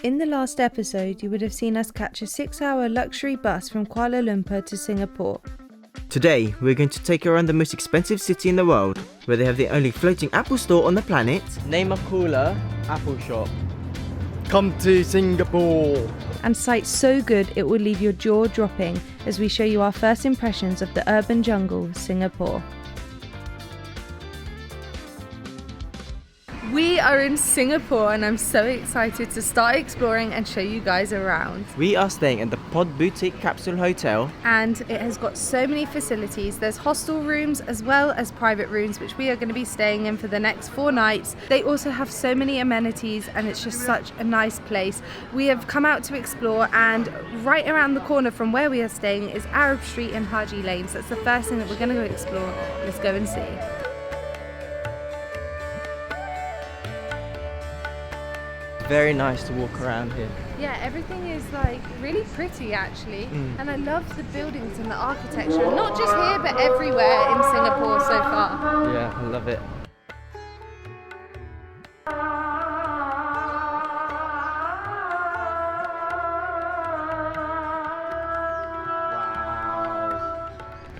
In the last episode, you would have seen us catch a 6-hour luxury bus from Kuala Lumpur to Singapore. Today, we're going to take you around the most expensive city in the world, where they have the only floating Apple store on the planet. Name a cooler Apple shop. Come to Singapore. And sights so good it will leave your jaw dropping as we show you our first impressions of the urban jungle, Singapore. We are in Singapore and I'm so excited to start exploring and show you guys around. We are staying at the Pod Boutique Capsule Hotel. And it has got so many facilities. There's hostel rooms as well as private rooms, which we are going to be staying in for the next 4 nights. They also have so many amenities and it's just such a nice place. We have come out to explore, and right around the corner from where we are staying is Arab Street and Haji Lane. So that's the first thing that we're going to go explore. Let's go and see. Very nice to walk around here. Yeah, everything is like really pretty actually, and I love the buildings and the architecture, not just here but everywhere in Singapore so far. Yeah, I love it.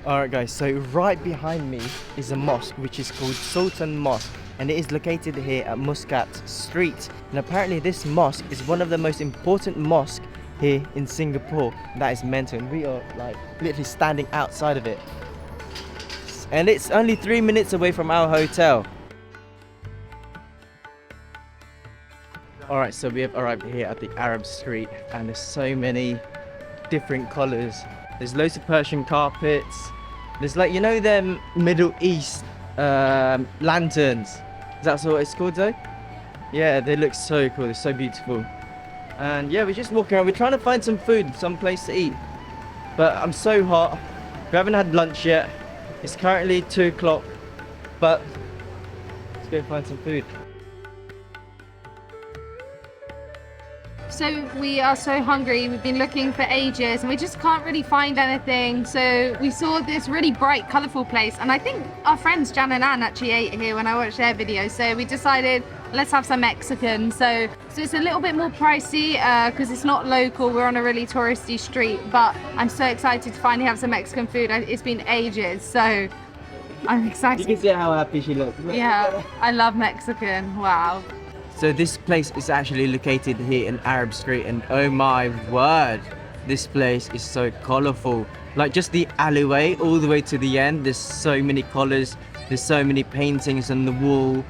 Alright guys, so right behind me is a mosque which is called Sultan Mosque, and it is located here at Muscat Street. And apparently this mosque is one of the most important mosques here in Singapore. That is mental, and we are like literally standing outside of it. And it's only 3 minutes away from our hotel. Alright, so we have arrived here at the Arab Street, and there's so many different colours. There's loads of Persian carpets. There's like, you know them Middle East lanterns. Is that what it's called though? Yeah, they look so cool. They're so beautiful. And yeah, we're just walking around. We're trying to find some food, some place to eat. But I'm so hot. We haven't had lunch yet. It's currently 2 o'clock. But let's go find some food. So we are so hungry, we've been looking for ages and we just can't really find anything. So we saw this really bright, colourful place, and I think our friends Jan and Ann actually ate here when I watched their video. So we decided let's have some Mexican. So it's a little bit more pricey because it's not local, we're on a really touristy street, but I'm so excited to finally have some Mexican food. It's been ages, so I'm excited. You can see how happy she looks. Yeah, I love Mexican, wow. So this place is actually located here in Arab Street, and oh my word, this place is so colourful. Like just the alleyway all the way to the end, there's so many colours, there's so many paintings on the wall.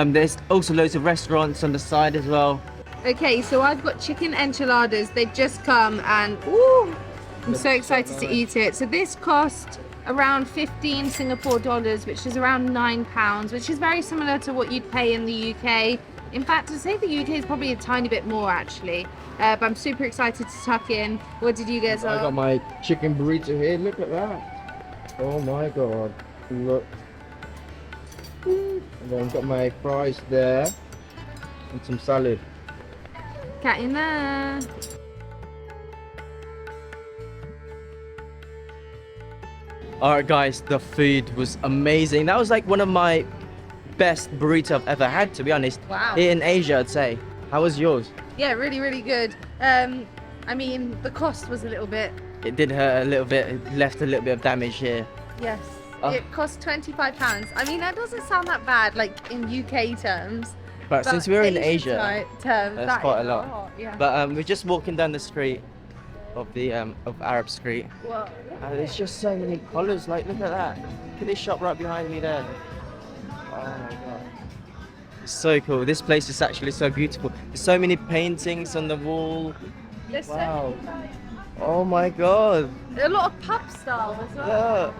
There's also loads of restaurants on the side as well. Okay, so I've got chicken enchiladas. They've just come and ooh, I'm so excited to eat it. So this cost around 15 Singapore dollars, which is around £9, which is very similar to what you'd pay in the UK. In fact, I'd say the UK is probably a tiny bit more actually, but I'm super excited to tuck in. What did you guys I got my chicken burrito here. Look at that. Oh my god. Look. And then I've got my fries there and some salad. Cat in there. Alright guys, the food was amazing. That was like one of my best burrito I've ever had, to be honest. Wow. Here in Asia, I'd say. How was yours? Yeah, really, really good. I mean, the cost was a little bit. It did hurt a little bit. It left a little bit of damage here. Yes. Oh. It cost £25. I mean, that doesn't sound that bad, like in UK terms. But since we're in Asia, terms, that's quite a is lot. Yeah. But we're just walking down the street of the of Arab Street. Whoa. There's just so many colours. Like, look at that. Look at this shop right behind me there. Oh my god. It's so cool. This place is actually so beautiful. There's so many paintings on the wall. There's Wow. Oh my god. a lot of pub style as well. Look.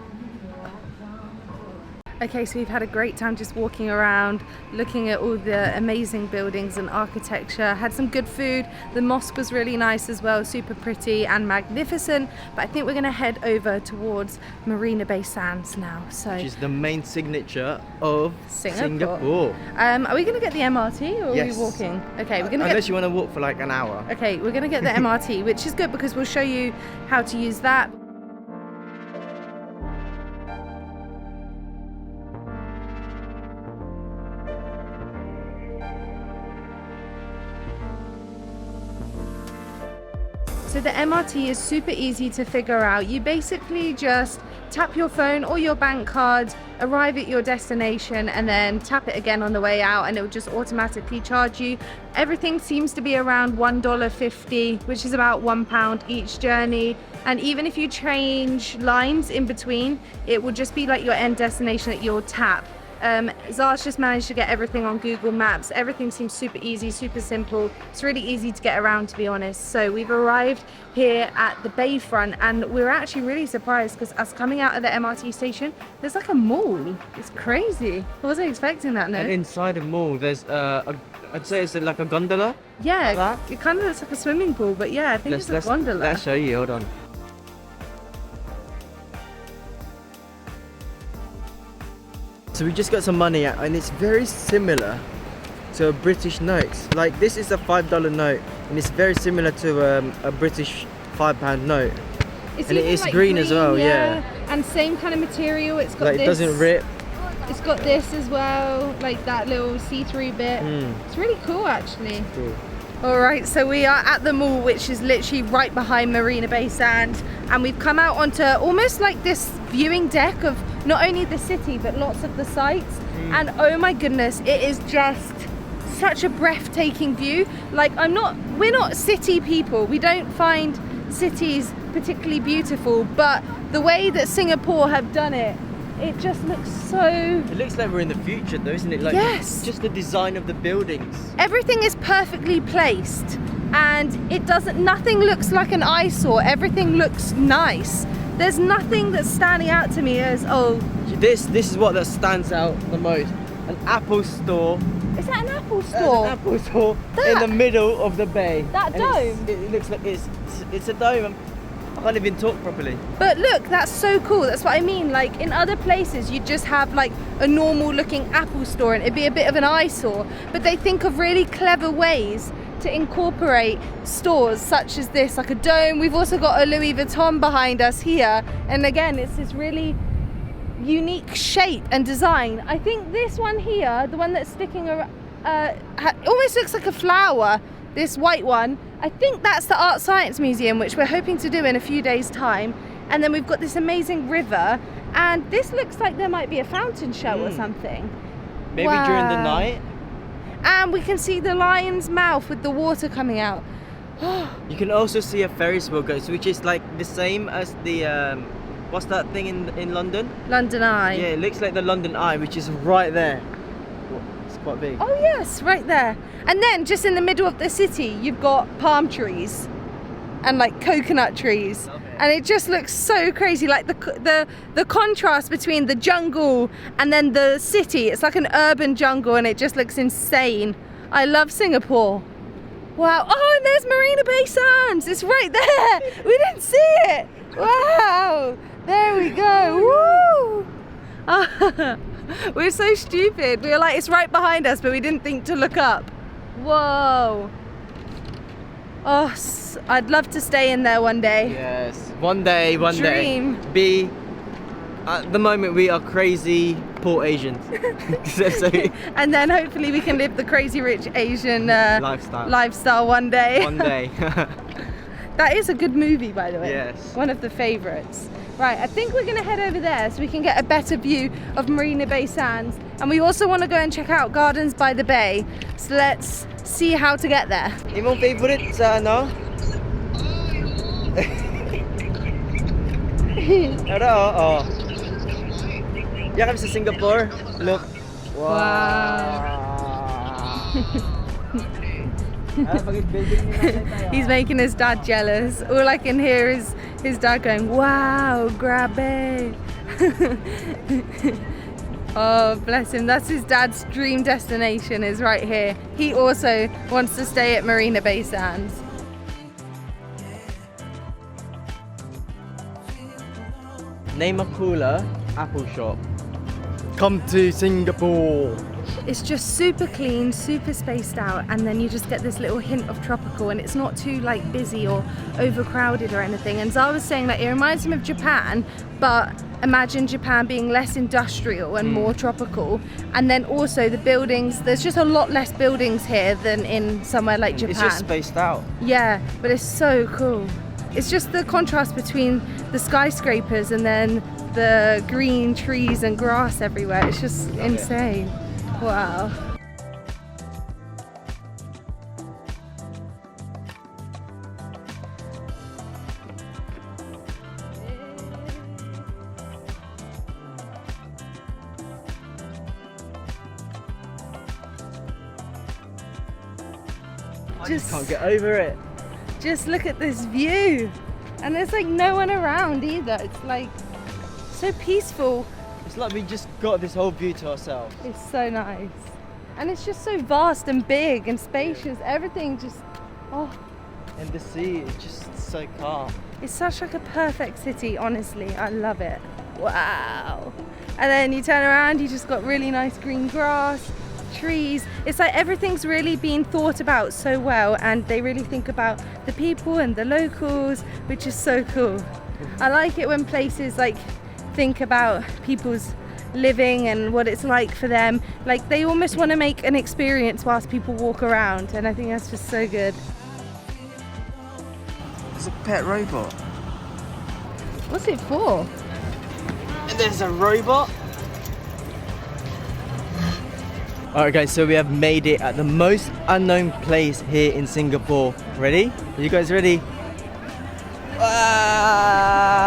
Okay, so we've had a great time just walking around, looking at all the amazing buildings and architecture. Had some good food. The mosque was really nice as well, super pretty and magnificent. But I think we're going to head over towards Marina Bay Sands now. So, which is the main signature of Singapore. Are we going to get the MRT or Yes. are we walking? Okay, we're going to Unless you want to walk for like an hour. Okay, we're going to get the MRT, which is good because we'll show you how to use that. So the MRT is super easy to figure out. You basically just tap your phone or your bank card, arrive at your destination, and then tap it again on the way out, and it will just automatically charge you. Everything seems to be around $1.50, which is about £1 each journey. And even if you change lines in between, it will just be like your end destination that you'll tap. Zara's just managed to get everything on Google Maps. Everything seems super easy, super simple. It's really easy to get around, to be honest. So we've arrived here at the bayfront, and we're actually really surprised because us coming out of the MRT station, there's like a mall. It's crazy. I wasn't expecting that, no. And inside the mall, there's I'd say it's like a gondola. Yeah, like it kind of looks like a swimming pool, but yeah, I think it's a gondola. Let's show you, hold on. So we just got some money out, and it's very similar to a British note. Like, this is a $5 note, and it's very similar to a British £5 note. It's and it is like green as well, yeah. And same kind of material. It's got like, this. It doesn't rip. It's got this as well, like that little see-through bit. It's really cool, actually. Cool. All right, so we are at the mall, which is literally right behind Marina Bay Sands, and we've come out onto almost like this viewing deck of not only the city but lots of the sights. And oh my goodness, it is just such a breathtaking view. Like, we're not city people. We don't find cities particularly beautiful, but the way that Singapore have done it, it just looks so... It looks like we're in the future though, isn't it? Like, yes. Just the design of the buildings. Everything is perfectly placed, and nothing looks like an eyesore. Everything looks nice. There's nothing that's standing out to me as, oh... This is what that stands out the most. An Apple store. Is that an Apple store? An Apple store in the middle of the bay. That dome? It looks like it's a dome. I can't even talk properly. But look, that's so cool. That's what I mean. Like, in other places, you just have like a normal looking Apple store and it'd be a bit of an eyesore. But they think of really clever ways to incorporate stores such as this, like a dome. We've also got a Louis Vuitton behind us here. And again, it's this really unique shape and design. I think this one here, the one that's sticking around, almost looks like a flower. This white one, I think that's the Art Science Museum, which we're hoping to do in a few days' time. And then we've got this amazing river, and this looks like there might be a fountain show or something. Maybe during the night. And we can see the lion's mouth with the water coming out. You can also see a Ferris wheel goes, which is like the same as the what's that thing in London? London Eye. Yeah, it looks like the London Eye, which is right there. It's quite big. Oh yes, right there. And then just in the middle of the city, you've got palm trees and like coconut trees. Okay. And it just looks so crazy, like the contrast between the jungle and then the city. It's like an urban jungle, and it just looks insane. I love Singapore. Wow. Oh, and there's Marina Bay Sands. It's right there. We didn't see it. Wow. There we go. Woo. We're so stupid. We were like, it's right behind us, but we didn't think to look up. Whoa. Oh, I'd love to stay in there one day. Yes, one day. Dream. At the moment we are crazy poor Asians. And then hopefully we can live the crazy rich Asian lifestyle one day. One day. That is a good movie, by the way. Yes. One of the favourites. Right, I think we're going to head over there so we can get a better view of Marina Bay Sands. And we also want to go and check out Gardens by the Bay. So let's see how to get there. Imong favorite sa ano? Oh. Yeah, kami sa Singapore. Look. Wow. He's making his dad jealous. All I can hear is his dad going, wow, grab it. Oh, bless him. That's his dad's dream destination, is right here. He also wants to stay at Marina Bay Sands. Name a cooler Apple shop. Come to Singapore. It's just super clean, super spaced out, and then you just get this little hint of tropical, and it's not too like busy or overcrowded or anything. And Zara was saying that it reminds him of Japan, but imagine Japan being less industrial and more tropical. And then also the buildings, there's just a lot less buildings here than in somewhere like Japan. It's just spaced out. Yeah, but it's so cool. it's just the contrast between the skyscrapers and then the green trees and grass everywhere. It's just insane. Wow. I just can't get over it. Just look at this view, and there's like no one around either. It's like so peaceful. It's like we just got this whole view to ourselves. It's so nice, and it's just so vast and big and spacious. Everything just, oh, And the sea is just so calm. it's such like a perfect city. Honestly, I love it. Wow. And then you turn around, you just got really nice green grass, trees. It's like everything's really been thought about so well, and they really think about the people and the locals, which is so cool. I like it when places like think about people's living and what it's like for them. Like they almost want to make an experience whilst people walk around, and I think that's just so good. It's a pet robot. What's it for? And there's a robot. Alright guys, so we have made it at the most unknown place here in Singapore. Ready? Are you guys ready? Ah,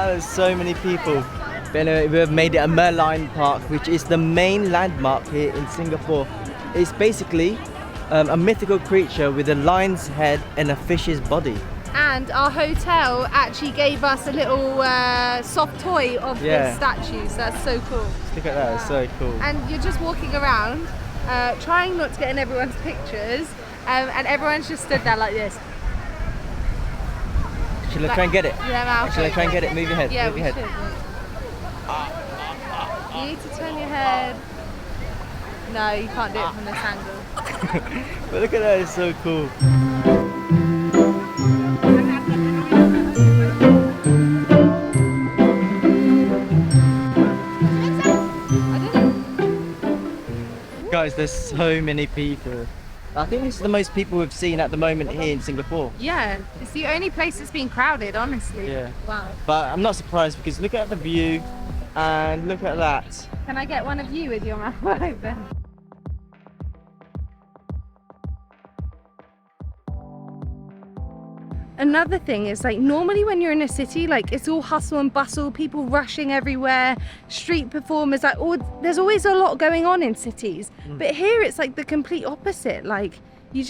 there's so many people. But anyway, we have made it at Merlion Park, which is the main landmark here in Singapore. It's basically a mythical creature with a lion's head and a fish's body. And our hotel actually gave us a little soft toy of this statue, so that's so cool. Look at that, it's so cool. And you're just walking around, trying not to get in everyone's pictures, and everyone's just stood there like this. Shall I try and get it? Yeah, Shall I try and get it? Move your head. Yeah, move we your should. head. You need to turn your head. No, you can't do it from this angle. But look at that, it's so cool. Guys, there's so many people. I think this is the most people we've seen at the moment here in Singapore. Yeah, it's the only place that's been crowded, honestly. Yeah. Wow. But I'm not surprised because look at the view and look at that. Can I get one of you with your mouth open? Another thing is like normally when you're in a city, like it's all hustle and bustle, people rushing everywhere, street performers, like there's always a lot going on in cities. But here it's like the complete opposite. Like you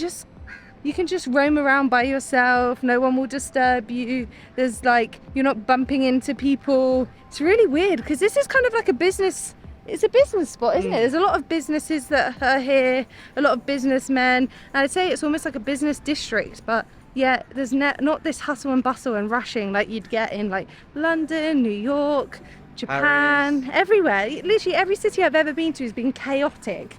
can just roam around by yourself, no one will disturb you. There's like, you're not bumping into people. It's really weird because this is kind of like it's a business spot, isn't it? There's a lot of businesses that are here, a lot of businessmen. And I'd say it's almost like a business district, but yeah, there's not this hustle and bustle and rushing like you'd get in like London, New York, Japan, everywhere. Literally every city I've ever been to has been chaotic.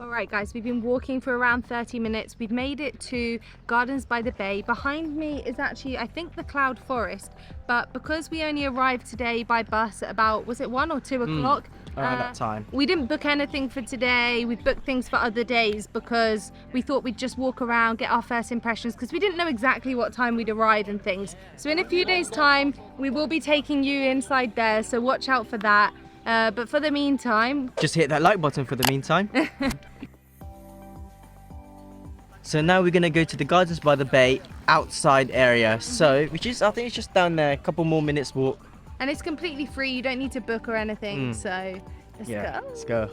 Alright guys, we've been walking for around 30 minutes. We've made it to Gardens by the Bay. Behind me is actually, I think, the Cloud Forest, but because we only arrived today by bus at about, was it 1 or 2 o'clock? Around that time. We didn't book anything for today. We booked things for other days because we thought we'd just walk around, get our first impressions, because we didn't know exactly what time we'd arrive and things. So in a few days time, we will be taking you inside there, so watch out for that. But for the meantime, just hit that like button for the meantime. So now we're gonna go to the Gardens by the Bay outside area. So, which is, I think it's just down there, a couple more minutes walk. and it's completely free. You don't need to book or anything. So let's go. Let's go.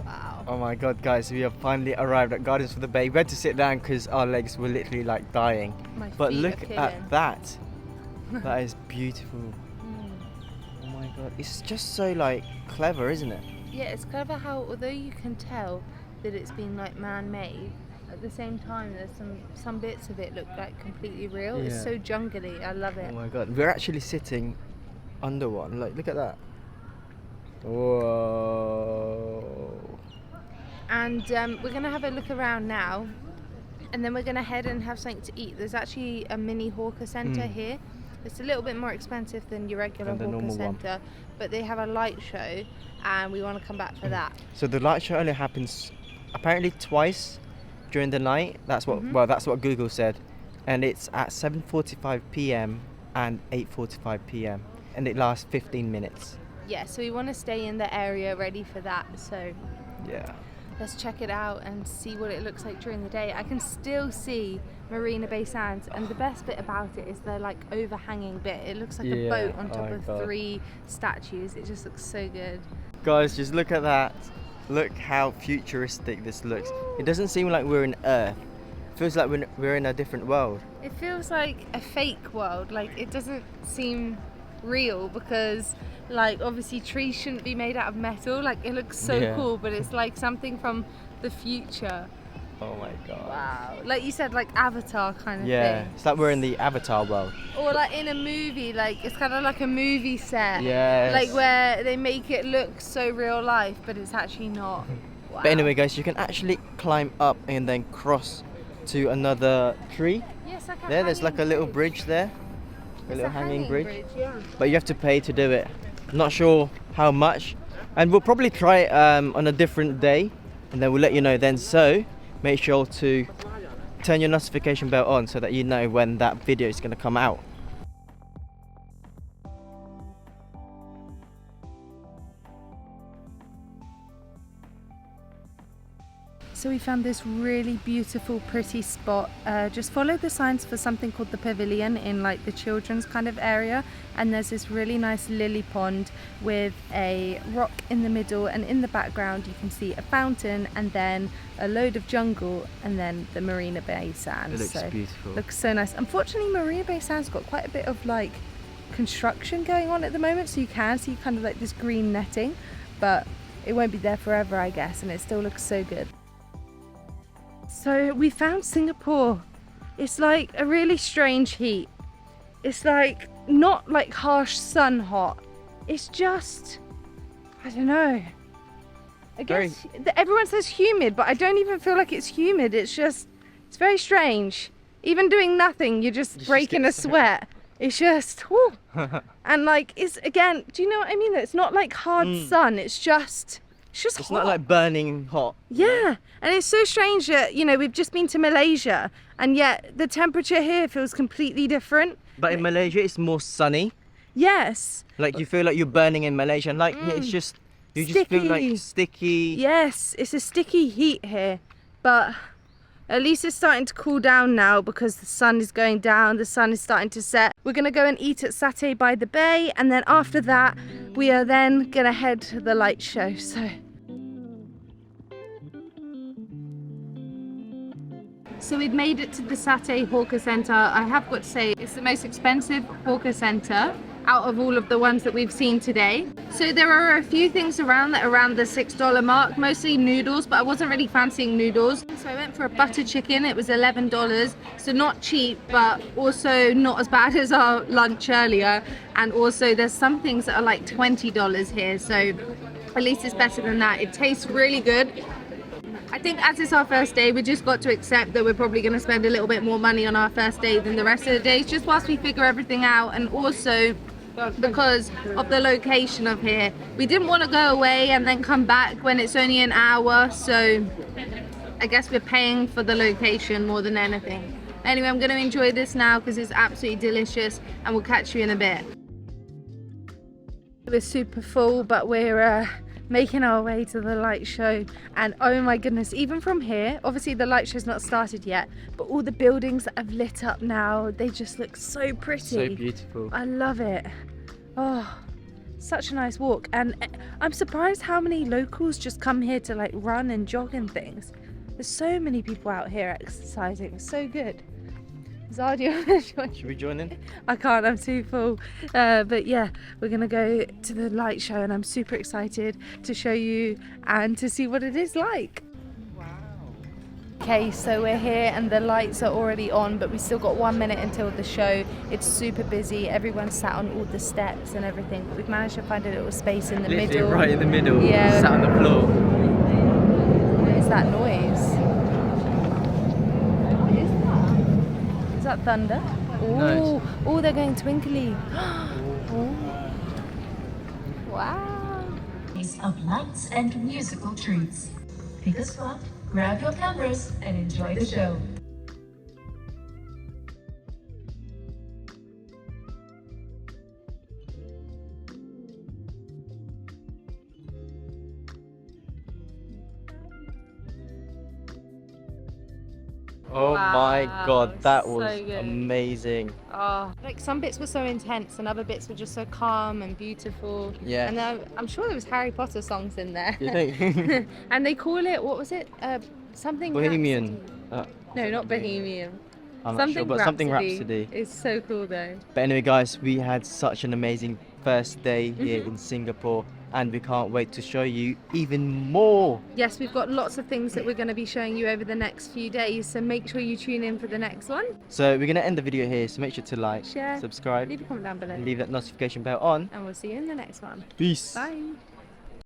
Wow. Oh my god, guys, we have finally arrived at Gardens for the Bay. We had to sit down because our legs were literally like dying. But look at that. That is beautiful. Oh my god, it's just so like clever, isn't it? Yeah, it's clever how, although you can tell that it's been like man-made, at the same time there's some bits of it look like completely real. It's so jungly. I love it. Oh my god, we're actually sitting under one. Like, look at that. Whoa. And we're gonna have a look around now. and then we're gonna head and have something to eat. There's actually a mini hawker centre here. It's a little bit more expensive than your regular hawker centre, but they have a light show, and we want to come back for that. So the light show only happens apparently twice during the night. That's what well, that's what Google said, and it's at 7:45 p.m. and 8:45 p.m. and it lasts 15 minutes. Yeah, so we want to stay in the area ready for that. So yeah, let's check it out and see what it looks like during the day. I can still see Marina Bay Sands, and the best bit about it is the like overhanging bit. It looks like a boat on top of 3 statues. It just looks so good. Guys, just look at that. Look how futuristic this looks. It doesn't seem like we're in Earth. It feels like we're in a different world. It feels like a fake world. Like, it doesn't seem real because, like, obviously trees shouldn't be made out of metal. Like, it looks so cool, but it's like something from the future. Oh my god. Wow. Like you said, like Avatar kind of thing. Yeah, it's like we're in the Avatar world. Or like in a movie, like it's kind of like a movie set. Yes. Like where they make it look so real life, but it's actually not. Wow. But anyway, guys, you can actually climb up and then cross to another tree. Yes, like There's like a little bridge there. A little hanging bridge. Yeah. But you have to pay to do it. Not sure how much. And we'll probably try it on a different day, and then we'll let you know then. So make sure to turn your notification bell on so that you know when that video is going to come out. So we found this really beautiful, pretty spot. Just follow the signs for something called the Pavilion in like the children's kind of area, and there's this really nice lily pond with a rock in the middle, and in the background you can see a fountain and then a load of jungle and then the Marina Bay Sands. It looks beautiful. Looks so nice. Unfortunately, Marina Bay Sands got quite a bit of like construction going on at the moment, so you can see kind of like this green netting, but it won't be there forever, I guess, and it still looks so good. So we found Singapore. It's like a really strange heat. It's like not like harsh sun hot. It's just, I don't know. I guess everyone says humid, but I don't even feel like it's humid. It's just, it's very strange. Even doing nothing, you're just breaking a sweat. It's just, whew. And like, it's again, do you know what I mean? It's not like hard sun. It's just It's hot. not like burning hot. Yeah, and it's so strange that, you know, we've just been to Malaysia and yet the temperature here feels completely different. But in Malaysia, it's more sunny. Yes. Like you feel like you're burning in Malaysia, and like it's just just feel like sticky. Yes, it's a sticky heat here, but at least it's starting to cool down now because the sun is going down, the sun is starting to set. We're gonna go and eat at Satay by the Bay, and then after that, we are then gonna head to the light show. So we've made it to the Satay Hawker Centre. I have got to say, it's the most expensive hawker centre out of all of the ones that we've seen today. So there are a few things around that are around the $6 mark, mostly noodles, but I wasn't really fancying noodles. So I went for a butter chicken. It was $11, so not cheap, but also not as bad as our lunch earlier. And also there's some things that are like $20 here, so at least it's better than that. It tastes really good. I think as it's our first day, we just got to accept that we're probably going to spend a little bit more money on our first day than the rest of the days, just whilst we figure everything out, and also because of the location of here. We didn't want to go away and then come back when it's only an hour, so I guess we're paying for the location more than anything. Anyway, I'm going to enjoy this now because it's absolutely delicious, and we'll catch you in a bit. We're super full, but we're making our way to the light show, and oh my goodness, even from here, obviously the light show's not started yet, but all the buildings that have lit up now, they just look so pretty. So beautiful. I love it. Oh, such a nice walk, and I'm surprised how many locals just come here to like run and jog and things. There's so many people out here exercising. It's so good. Should we join in? I can't, I'm too full. But yeah, we're gonna go to the light show, and I'm super excited to show you and to see what it is like. Wow. Okay, so we're here and the lights are already on, but we still got 1 minute until the show. It's super busy. Everyone's sat on all the steps and everything, but we've managed to find a little space in the middle. Right in the middle. Yeah. Sat on the floor. What is that noise? that thunder? Oh, No. oh, they're going twinkly. Oh. Wow. Of lights and musical treats. Pick a spot, grab your cameras, and enjoy the show. Oh Wow, my god, that so was good. amazing. Oh, like some bits were so intense and other bits were just so calm and beautiful. Yeah. And I'm sure there was Harry Potter songs in there. You think? And they call it, what was it? Something Bohemian. Rhapsody. No, not Bohemian. I'm not sure, but something Rhapsody. It's so cool though. But anyway, guys, we had such an amazing first day here in Singapore, and we can't wait to show you even more. Yes, we've got lots of things that we're going to be showing you over the next few days, so make sure you tune in for the next one. So we're going to end the video here, so make sure to like, Share, subscribe, leave a comment down below, and leave that notification bell on. and we'll see you in the next one. Peace. Bye.